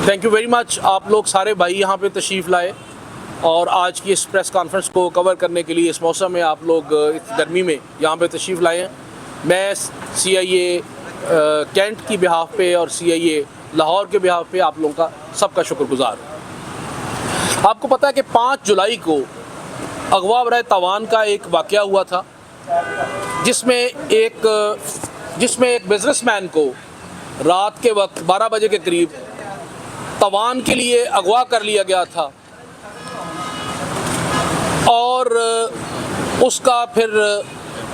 Thank you very مچ. آپ لوگ سارے بھائی یہاں پہ تشریف لائے اور آج کی اس پریس کانفرنس کو کور کرنے کے لیے اس موسم میں آپ لوگ اس گرمی میں یہاں پہ تشریف لائے ہیں. میں سی آئی اے کینٹ کی بہاف پہ اور سی آئی اے لاہور کے بہاف پہ آپ لوگوں کا سب کا شکر گزار ہوں. آپ کو پتہ ہے کہ 5 جولائی کو اغوا برائے تاوان کا ایک واقعہ ہوا تھا جس میں ایک بزنس مین کو رات کے وقت 12 بجے کے قریب تاوان کے لیے اغوا کر لیا گیا تھا اور اس کا پھر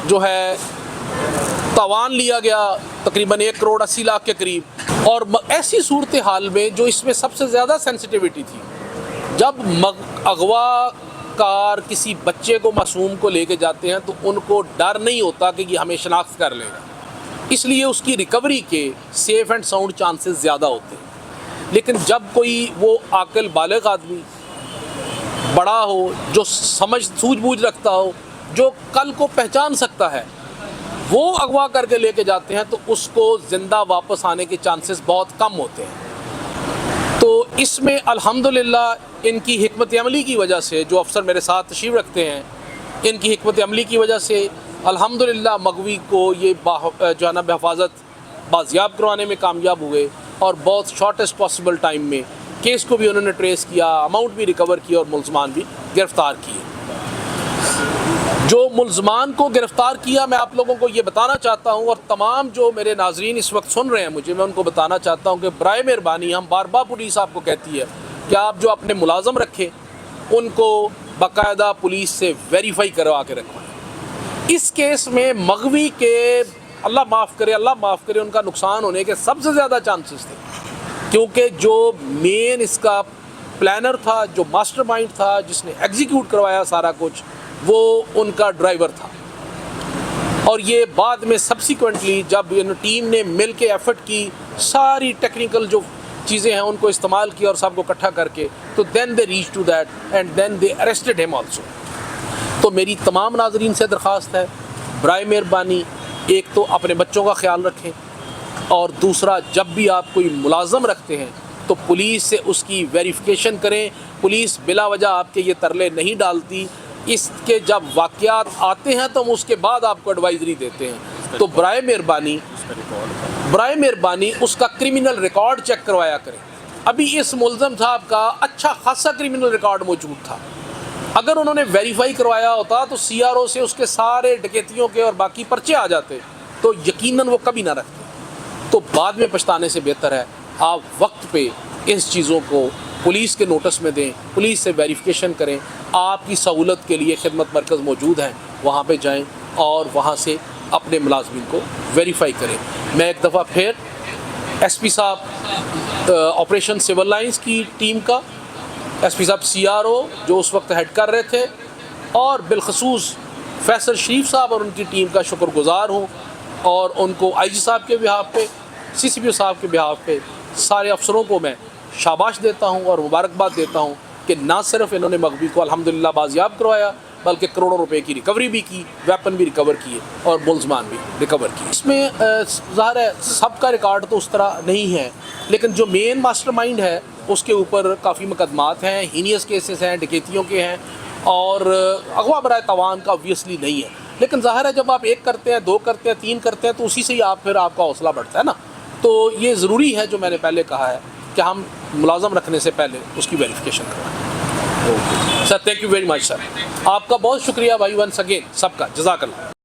جو ہے تاوان لیا گیا تقریباً 1 کروڑ 80 لاکھ کے قریب. اور ایسی صورتحال میں جو اس میں سب سے زیادہ سینسٹیوٹی تھی، جب اغوا کار کسی بچے کو معصوم کو لے کے جاتے ہیں تو ان کو ڈر نہیں ہوتا کہ یہ ہمیں شناخت کر لے گا، اس لیے اس کی ریکوری کے سیف اینڈ ساؤنڈ چانسز زیادہ ہوتے ہیں. لیکن جب کوئی وہ عاقل بالغ آدمی بڑا ہو، جو سوجھ بوجھ رکھتا ہو، جو کل کو پہچان سکتا ہے، وہ اغوا کر کے لے کے جاتے ہیں تو اس کو زندہ واپس آنے کے چانسز بہت کم ہوتے ہیں. تو اس میں الحمدللہ ان کی حکمت عملی کی وجہ سے، جو افسر میرے ساتھ تشریف رکھتے ہیں، ان کی حکمت عملی کی وجہ سے الحمدللہ مغوی کو یہ جو ہے نا بحفاظت بازیاب کروانے میں کامیاب ہوئے اور بہت شارٹیسٹ پاسبل ٹائم میں کیس کو بھی انہوں نے ٹریس کیا، اماؤنٹ بھی ریکور کیا اور ملزمان بھی گرفتار کیے. جو ملزمان کو گرفتار کیا، میں آپ لوگوں کو یہ بتانا چاہتا ہوں اور تمام جو میرے ناظرین اس وقت سن رہے ہیں مجھے، میں ان کو بتانا چاہتا ہوں کہ برائے مہربانی ہم بار بار پولیس آپ کو کہتی ہے کہ آپ جو اپنے ملازم رکھیں ان کو باقاعدہ پولیس سے ویریفائی کروا کے رکھیں. اس کیس میں مغوی کے اللہ معاف کرے ان کا نقصان ہونے کے سب سے زیادہ چانسز تھے، کیونکہ جو مین اس کا پلانر تھا، جو ماسٹر مائنڈ تھا، جس نے ایگزیکیوٹ کروایا سارا کچھ، وہ ان کا ڈرائیور تھا. اور یہ بعد میں سبسیکوینٹلی جب ان ٹیم نے مل کے ایفرٹ کی، ساری ٹیکنیکل جو چیزیں ہیں ان کو استعمال کیا اور سب کو اکٹھا کر کے، تو then they reach to that and then they arrested him also. تو میری تمام ناظرین سے درخواست ہے، برائے مہربانی ایک تو اپنے بچوں کا خیال رکھیں، اور دوسرا جب بھی آپ کوئی ملازم رکھتے ہیں تو پولیس سے اس کی ویریفیکیشن کریں. پولیس بلا وجہ آپ کے یہ ترلے نہیں ڈالتی. اس کے جب واقعات آتے ہیں تو ہم اس کے بعد آپ کو ایڈوائزری دیتے ہیں. تو برائے مہربانی اس کا کرمنل ریکارڈ چیک کروایا کریں. ابھی اس ملزم صاحب کا اچھا خاصا کرمنل ریکارڈ موجود تھا. اگر انہوں نے ویریفائی کروایا ہوتا تو سی آر او سے اس کے سارے ڈکیتیوں کے اور باقی پرچے آ جاتے تو یقیناً وہ کبھی نہ رکھتے. تو بعد میں پچھتانے سے بہتر ہے آپ وقت پہ اس چیزوں کو پولیس کے نوٹس میں دیں، پولیس سے ویریفیکیشن کریں. آپ کی سہولت کے لیے خدمت مرکز موجود ہیں، وہاں پہ جائیں اور وہاں سے اپنے ملازمین کو ویریفائی کریں. میں ایک دفعہ پھر ایس پی صاحب آپریشن سول لائنز کی ٹیم کا، ایس پی صاحب سی آر او جو اس وقت ہیڈ کر رہے تھے، اور بالخصوص فیصل شریف صاحب اور ان کی ٹیم کا شکر گزار ہوں، اور ان کو آئی جی صاحب کے بہاف پہ، سی سی پی او صاحب کے بہاف پہ سارے افسروں کو میں شاباش دیتا ہوں اور مبارکباد دیتا ہوں کہ نہ صرف انہوں نے مغوی کو الحمدللہ بازیاب کروایا بلکہ کروڑوں روپے کی ریکوری بھی کی، ویپن بھی ریکور کیے اور ملزمان بھی ریکور کیے. اس میں ظاہر ہے سب کا ریکارڈ تو اس طرح نہیں ہے، لیکن جو مین ماسٹر مائنڈ ہے اس کے اوپر کافی مقدمات ہیں، ہینیس کیسز ہیں، ڈکیتیوں کے ہیں، اور اغوا برائے تاوان کا obviously نہیں ہے. لیکن ظاہر ہے جب آپ 1 کرتے ہیں، 2 کرتے ہیں، 3 کرتے ہیں تو اسی سے ہی پھر آپ کا حوصلہ بڑھتا ہے نا. تو یہ ضروری ہے جو میں نے پہلے کہا ہے کہ ہم ملازم رکھنے سے پہلے اس کی ویریفیکیشن کروائیں. Sir thank you very much sir. آپ کا بہت شکریہ بھائی ونس اگین، سب کا جزاک اللہ.